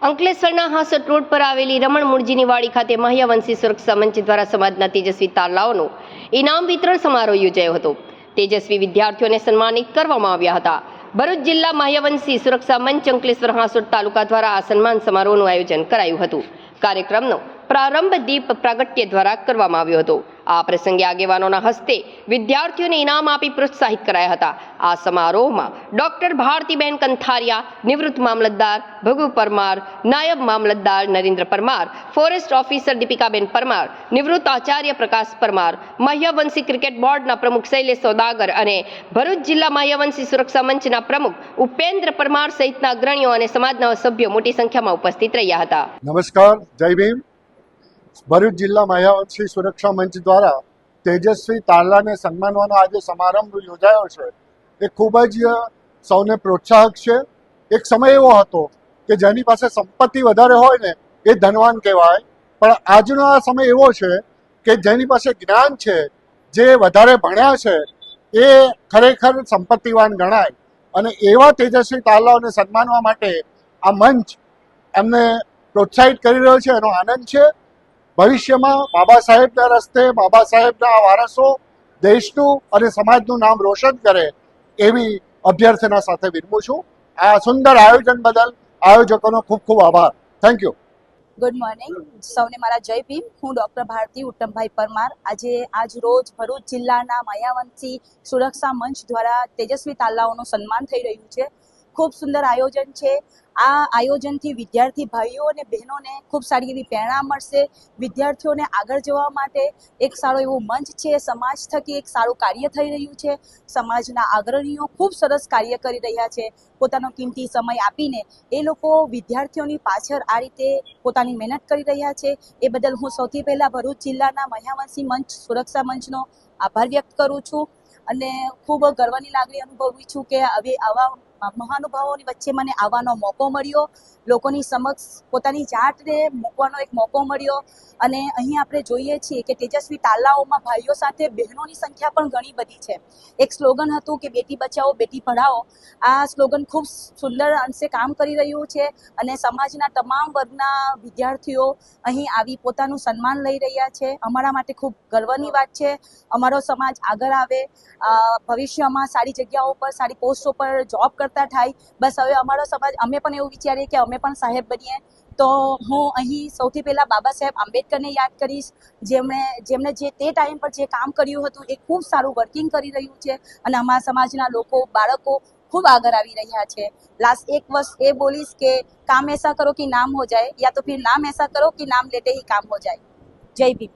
અંકલેશ્વરના હાસોટ રોડ પર આવેલી રમણ મૂળજીની વાડી ખાતે મહ્યવંશી સુરક્ષા મંચ દ્વારા સમાજના તેજસ્વી તારલાઓનો ઇનામ વિતરણ સમારોહ યોજાયો હતો। તેજસ્વી વિદ્યાર્થીઓને સન્માનિત કરવામાં આવ્યા હતા। ભરૂચ જિલ્લા મહ્યવંશી સુરક્ષા મંચ અંકલેશ્વર હાસોટ તાલુકા દ્વારા આ સન્માન સમારોહનું આયોજન કરાયું હતું। કાર્યક્રમનો પ્રારંભ દીપ પ્રાગટ્ય દ્વારા કરવામાં આવ્યો હતો। આ પ્રસંગે આગેવાનોના હસ્તે વિદ્યાર્થીઓને ઇનામ આપી પ્રોત્સાહિત કરાયા હતા। આ સમારોહમાં ડોક્ટર ભારતીબેન કંથારિયા, નિવૃત્ત મામલતદાર ભગુ પરમાર, નાયબ મામલતદાર નરેન્દ્ર પરમાર, ફોરેસ્ટ ઓફિસર દીપિકાબેન પરમાર, નિવૃત્ત આચાર્ય પ્રકાશ પરમાર, મહ્યવંશી ક્રિકેટ બોર્ડના પ્રમુખ શૈલેષ સોદાગર અને ભરૂચ જિલ્લા મહ્યવંશી સુરક્ષા મંચના પ્રમુખ ઉપેન્દ્ર પરમાર સહિતના અગ્રણીઓ અને સમાજના સભ્યો મોટી સંખ્યામાં ઉપસ્થિત રહ્યા હતા। નમસ્કાર, જય ભીમ। ભરૂચ જિલ્લા મહ્યવંશી સુરક્ષા મંચ દ્વારા તેજસ્વી તારલાને સન્માનવાનો આજે સમારંભ યોજાયો છે। એ ખૂબ જ સૌને પ્રોત્સાહક છે। એક સમય એવો હતો કે જેની પાસે સંપત્તિ વધારે હોય ને એ ધનવાન કહેવાય, પણ આજનો આ સમય એવો છે કે જેની પાસે જ્ઞાન છે, જે વધારે ભણ્યા છે, એ ખરેખર સંપત્તિવાન ગણાય। અને એવા તેજસ્વી તારલાઓને સન્માનવા માટે આ મંચ એમને પ્રોત્સાહિત કરી રહ્યો છે, એનો આનંદ છે। ભવિષ્યમાં બાબા સાહેબના રસ્તે બાબા સાહેબના વારસો દેશનું અને સમાજનું નામ રોશન કરે એવી અભ્યર્થના સાથે વિરમું છું। આ સુંદર આયોજન બદલ આયોજકોનો ખૂબ ખૂબ આભાર। Thank you. ગુડ મોર્નિંગ સૌને મારા જય ભીમ। હું ડૉક્ટર ભારતી ઉત્તમભાઈ પરમાર આજ રોજ ભરૂચ જિલ્લાના મહ્યવંશી સુરક્ષા મંચ દ્વારા તેજસ્વી તારલાઓનું સન્માન થઈ રહ્યું છે। ખૂબ સુંદર આયોજન છે। આ આયોજનથી વિદ્યાર્થી ભાઈઓ અને બહેનોને ખૂબ સારી એવી પ્રેરણા મળશે। વિદ્યાર્થીઓને આગળ જવા માટે એક સારો એવો મંચ છે। સમાજ થકી એક સારું કાર્ય થઈ રહ્યું છે। સમાજના અગ્રણીઓ ખૂબ સરસ કાર્ય કરી રહ્યા છે। પોતાનો કિંમતી સમય આપીને એ લોકો વિદ્યાર્થીઓની પાછળ આ રીતે પોતાની મહેનત કરી રહ્યા છે। એ બદલ હું સૌથી પહેલાં ભરૂચ જિલ્લાના મહ્યવંશી મંચ સુરક્ષા મંચનો આભાર વ્યક્ત કરું છું અને ખૂબ ગર્વની લાગણી અનુભવું છું કે હવે આવા મહાનુભાવોની વચ્ચે મને આવવાનો મોકો મળ્યો, લોકોની સમક્ષ પોતાની જાતને મૂકવાનો એક મોકો મળ્યો। અને અહીં આપણે જોઈએ છીએ કે તેજસ્વી તારલાઓમાં ભાઈઓ સાથે બહેનોની સંખ્યા પણ ઘણી બધી છે। એક સ્લોગન હતું કે બેટી બચાવો બેટી પઢાઓ। આ સ્લોગન ખૂબ સુંદર અંશે કામ કરી રહ્યું છે અને સમાજના તમામ વર્ગના વિદ્યાર્થીઓ અહીં આવી પોતાનું સન્માન લઈ રહ્યા છે। અમારા માટે ખૂબ ગર્વની વાત છે। અમારો સમાજ આગળ આવે, ભવિષ્યમાં સારી જગ્યાઓ પર સારી પોસ્ટો પર જોબ કરતા થાય। બસ હવે અમારો સમાજ અમે પણ એવું વિચારીએ કે અમે પણ સાહેબ બનીએ। તો હું અહીં સૌથી પહેલાં બાબા સાહેબ આંબેડકરને યાદ કરીશ, જેમણે જે તે ટાઈમ પર જે કામ કર્યું હતું એ ખૂબ સારું વર્કિંગ કરી રહ્યું છે અને અમારા સમાજના લોકો, બાળકો ખૂબ આગળ આવી રહ્યા છે। લાસ્ટ એક વર્ષ એ બોલીશ કે કામ એસા કરો કે નામ હો જાય, યા તો ફિર નામ એસા કરો કે નામ લેતે ही काम हो जाए। જય ભીમ।